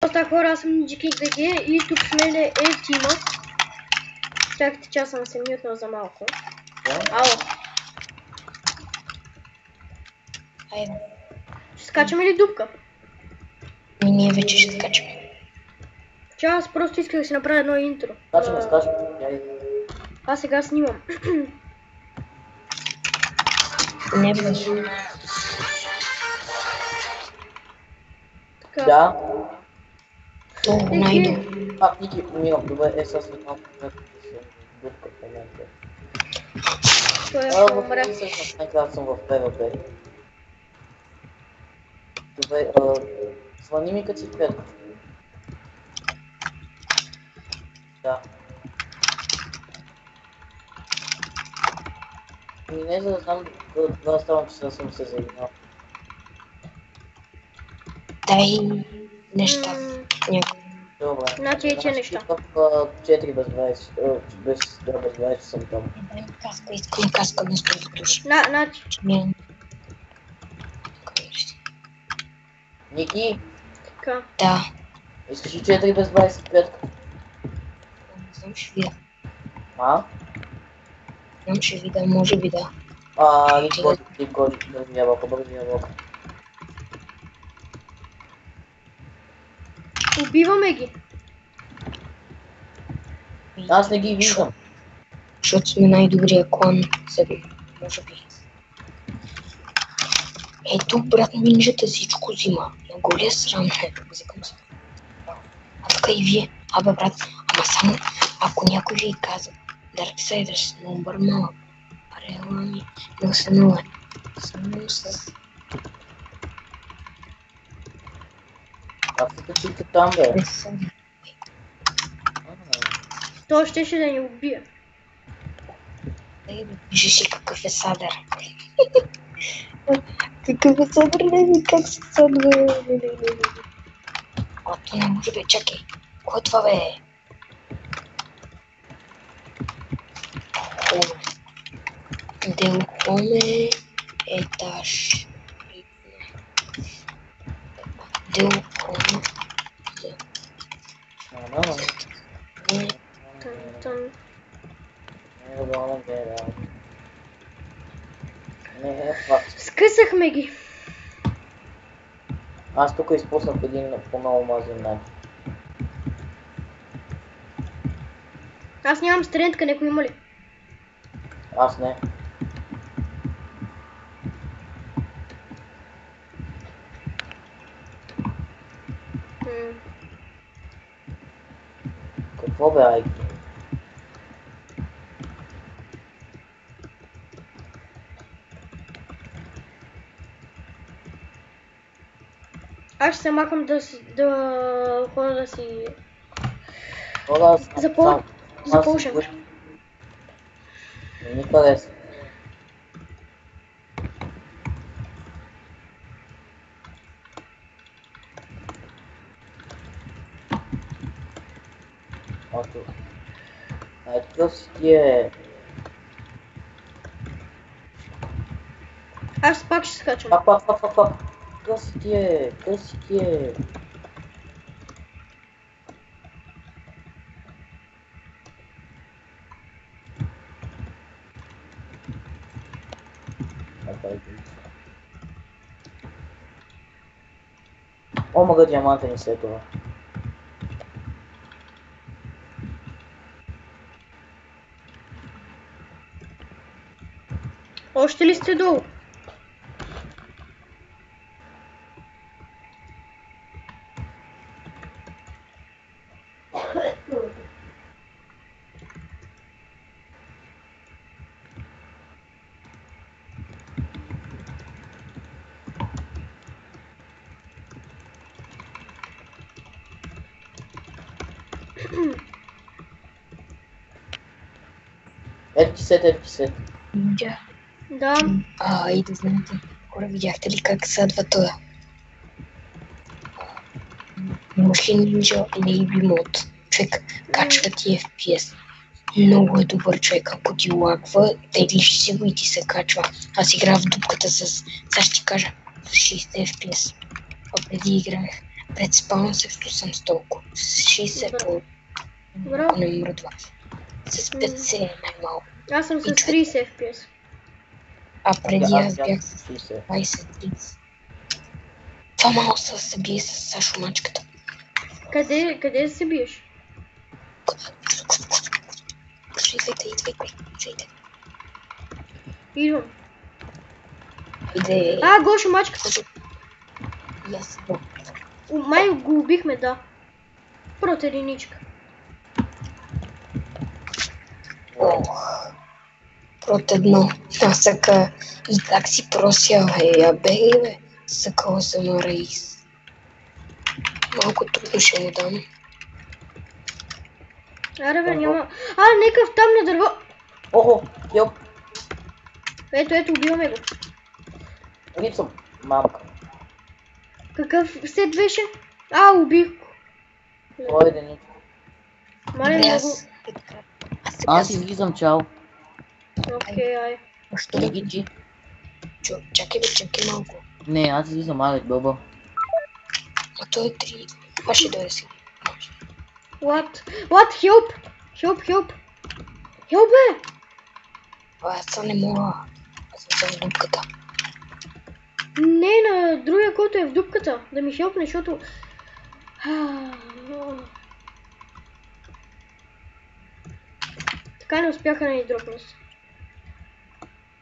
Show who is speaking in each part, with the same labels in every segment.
Speaker 1: Доста хора, аз съм GKDG и тук с мен е Тима. Чакайте, че аз съм се мютнал за малко. Ало.
Speaker 2: Айде.
Speaker 1: Ще скачаме ли дупка?
Speaker 2: Ние вече ще скачаме.
Speaker 1: Че аз просто исках да си направя едно интро.
Speaker 3: Скачаме.
Speaker 1: Аз сега снимам.
Speaker 2: Не беше.
Speaker 1: Така.
Speaker 3: Да.
Speaker 2: О, найду.
Speaker 3: Ники, умирам. Добре, сега след малко дупка в момента.
Speaker 1: Той е ще умре.
Speaker 3: Аз съм в PvP. Добре, звъни ми като си приятел. Да. И не за да знам да ставам, че сега съм се заигнал.
Speaker 2: Дай неща. Някой.
Speaker 3: Добре.
Speaker 1: Значи е, че неща.
Speaker 3: В 4 без 20, без 20 съм там.
Speaker 2: Дай ми каска, искам каска вместо да душа.
Speaker 1: Значи.
Speaker 3: Ники,
Speaker 1: Така.
Speaker 2: Да.
Speaker 3: искаш ли 4 без 25?
Speaker 2: Не знам, ще видя. Знам, ще видя, може би да.
Speaker 3: Липкоди, бързи ябълка.
Speaker 1: Убиваме ги.
Speaker 3: Аз не ги виждам.
Speaker 2: Защото сме най-добрия клан. Себе, може би. Ето, брат нинджата всичко взима. На голия срам не взикам се. А така и вие. Абе, брат, ама само ако някой ви каза Darksiders, номер малък. Парела ми, но се нула. Само с...
Speaker 3: Аз се качихте там, бе.
Speaker 1: Той щеше да ни убие.
Speaker 2: Вижи си какъв е садър. Какъв е садър, не ми как се садва. А, то не може бе, чакай. Кой е това бе? Делхоме етаж. Делхоме.
Speaker 1: Тън. Скъсахме ги.
Speaker 3: Аз тук изпуснах един по-много мазен начин.
Speaker 1: Аз нямам стрелентка, някой има ли?
Speaker 3: Аз не. Какво бе, Айки?
Speaker 1: Аз ще се махам да ходя да си... Запълшам.
Speaker 3: Не ми хареса. Ото. Ето си ти е.
Speaker 1: Аз пак ще скачам.
Speaker 3: Къси ти е. О, мага диаманта ни след това.
Speaker 1: Още ли сте долу?
Speaker 3: Ето сет.
Speaker 2: Видя.
Speaker 1: Да.
Speaker 2: И да знаете, хора, видяхте ли как садва това? Имаш ли нинджа Enable мод? Човек, качва ти FPS. Много е добър човек, ако ти лагва, теглиш си го и ти се качва. Аз играя в дупката с... Сега ще ти кажа, с 60 FPS. А преди играех Пред спална също съм с толкова. С 60 по...
Speaker 1: Браво.
Speaker 2: Ако не мръдваш. С 50 е най-малко.
Speaker 1: Аз съм с
Speaker 2: И човек.
Speaker 1: 30 FPS.
Speaker 2: А преди аз
Speaker 3: Аз
Speaker 2: бях
Speaker 3: с
Speaker 2: с
Speaker 3: 60.
Speaker 2: 20-30. Това малко се бие с Сашо мачката.
Speaker 1: Къде се биеш?
Speaker 2: Идвайте.
Speaker 1: Идвам.
Speaker 2: Иде.
Speaker 1: Гошо мачка.
Speaker 2: И аз идвам.
Speaker 1: Май го убихме, да. Прот единичка.
Speaker 2: Ох. Прот едно. Аз сака. И как си просял, бе. Сакал съм Раис. Малко трудно ще му дам.
Speaker 1: Аре бе, няма... Некъв там на дърво.
Speaker 3: Охо, йоп,
Speaker 1: Ето, убиваме го.
Speaker 3: липсвам. Мамка.
Speaker 1: Какъв сет беше? Убих го.
Speaker 3: Това е единичка.
Speaker 1: Мале
Speaker 2: Добре,
Speaker 1: много.
Speaker 3: Аз излизам, чао.
Speaker 1: Окей, ай.
Speaker 2: Защо?
Speaker 3: Гиджи.
Speaker 2: Чакай малко.
Speaker 3: Не, аз излизам, айде, бъба.
Speaker 2: А той е 3. Това ще дойде си.
Speaker 1: What? Help, бе!
Speaker 2: Аз са не мога. Аз съм в дупката.
Speaker 1: Не, на другия, който е в дупката. Да ми хелпне, защото... Така не успяха да ни дропнат.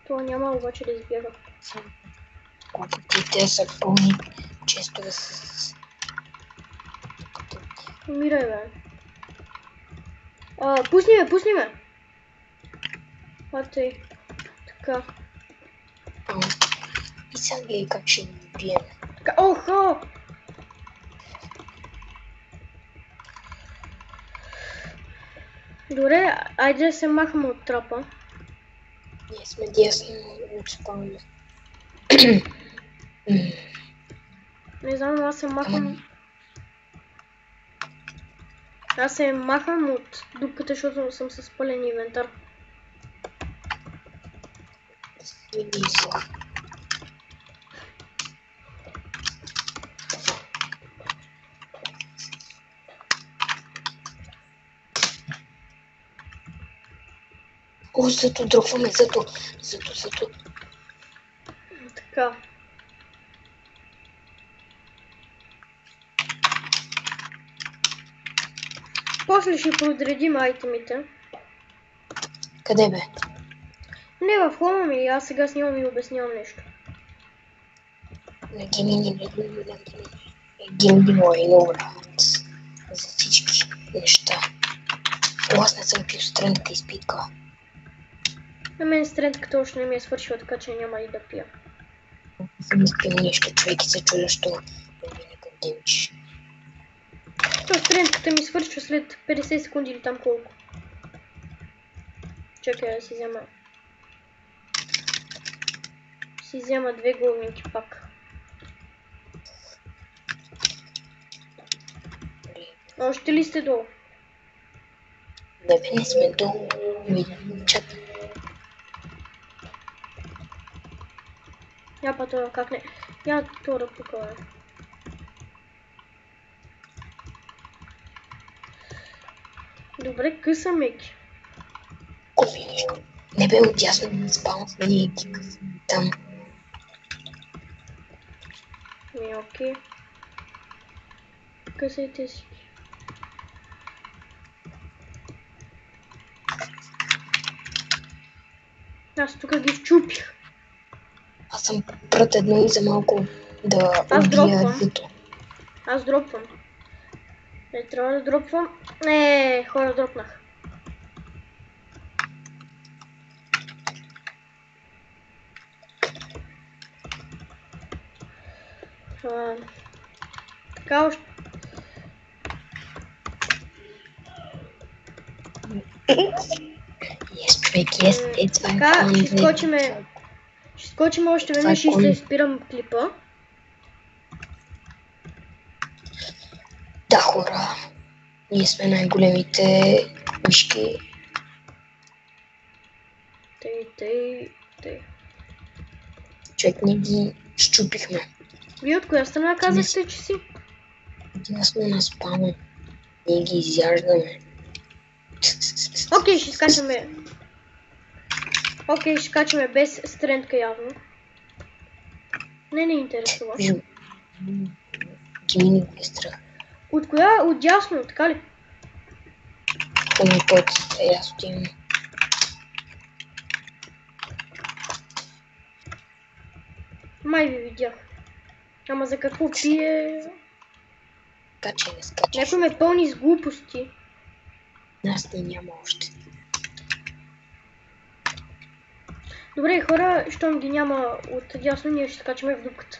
Speaker 1: Това няма обаче да избяга.
Speaker 2: Те са пълни често да с...
Speaker 1: Умирай, бе. Пусни ме! Тъй. Така.
Speaker 2: И сега гледай как ще ги бием.
Speaker 1: Охо! Добре, айде да се махаме от трапа.
Speaker 2: Ние сме дясно от спалня.
Speaker 1: Не знам, аз се махам от дупката, защото съм с пълен инвентар.
Speaker 2: Зато дропваме, зато.
Speaker 1: Така. После ще подредим айтемите.
Speaker 2: Къде бе?
Speaker 1: Не в хома ми, аз сега снимам и обяснявам нещо.
Speaker 2: На геймбилой, за всички неща. Аз не съм пил стрънка изпитка.
Speaker 1: На мен стрентката още не ми е свършила, така че няма и да пия.
Speaker 2: Не съм изпил нищо, човек и се чудя, що не димчиш.
Speaker 1: То стрентката ми свършва след 50 секунди или там колко. Чакай да си взема. Си взема 2 голминки пак. Още ли сте долу?
Speaker 2: Не бе, не сме долу. Чакай.
Speaker 1: Я па това как не... Я това тук е. Добре, късаме ги.
Speaker 2: Кофи нещо. Не бе, отясно ми спална с мене там.
Speaker 1: Окей. Късайте си. Аз тук ги щупих.
Speaker 2: Аз съм прът едно и за малко да убия зито.
Speaker 1: Аз дропвам. Трябва да дропвам. Хора дропнах. Така още.
Speaker 2: Човек,
Speaker 1: така, ще скочим още веднъж и ще спирам клипа.
Speaker 2: Да, хора. Ние сме най-големите мишки.
Speaker 1: Тъй.
Speaker 2: Човек, не ги щупихме.
Speaker 1: Вие от коя страна казахте, че си?
Speaker 2: Отясно на спама. Ние ги изяждаме.
Speaker 1: Окей, ще скачаме. Окей, ще скачаме без стрендка явно. Не интересува.
Speaker 2: Гимини го е страх.
Speaker 1: От коя? От дясно, така ли?
Speaker 2: Ами който аз отивам.
Speaker 1: Май ви видях. Ама за какво пие?
Speaker 2: Скачай, не скачай.
Speaker 1: Някой ме пълни с глупости.
Speaker 2: Нас не няма още.
Speaker 1: Добре, хора, щом ги няма от дясно, ние ще скачаме в дупката.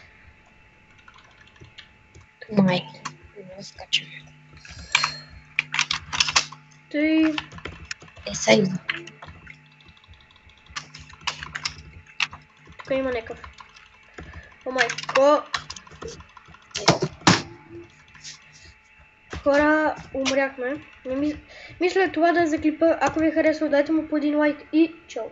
Speaker 2: Май. Не скачаме.
Speaker 1: Тъй...
Speaker 2: Сега
Speaker 1: Тук има някакъв. О май, ко... Хора, умряхме. Мисля това да е за клипа. Ако ви е харесало, дайте му по един лайк и чао.